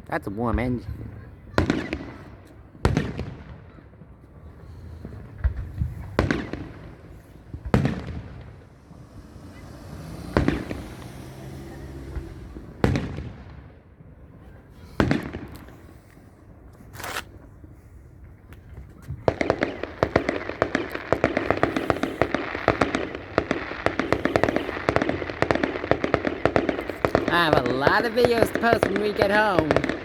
That's a warm engine. I have a lot of videos to post when we get home.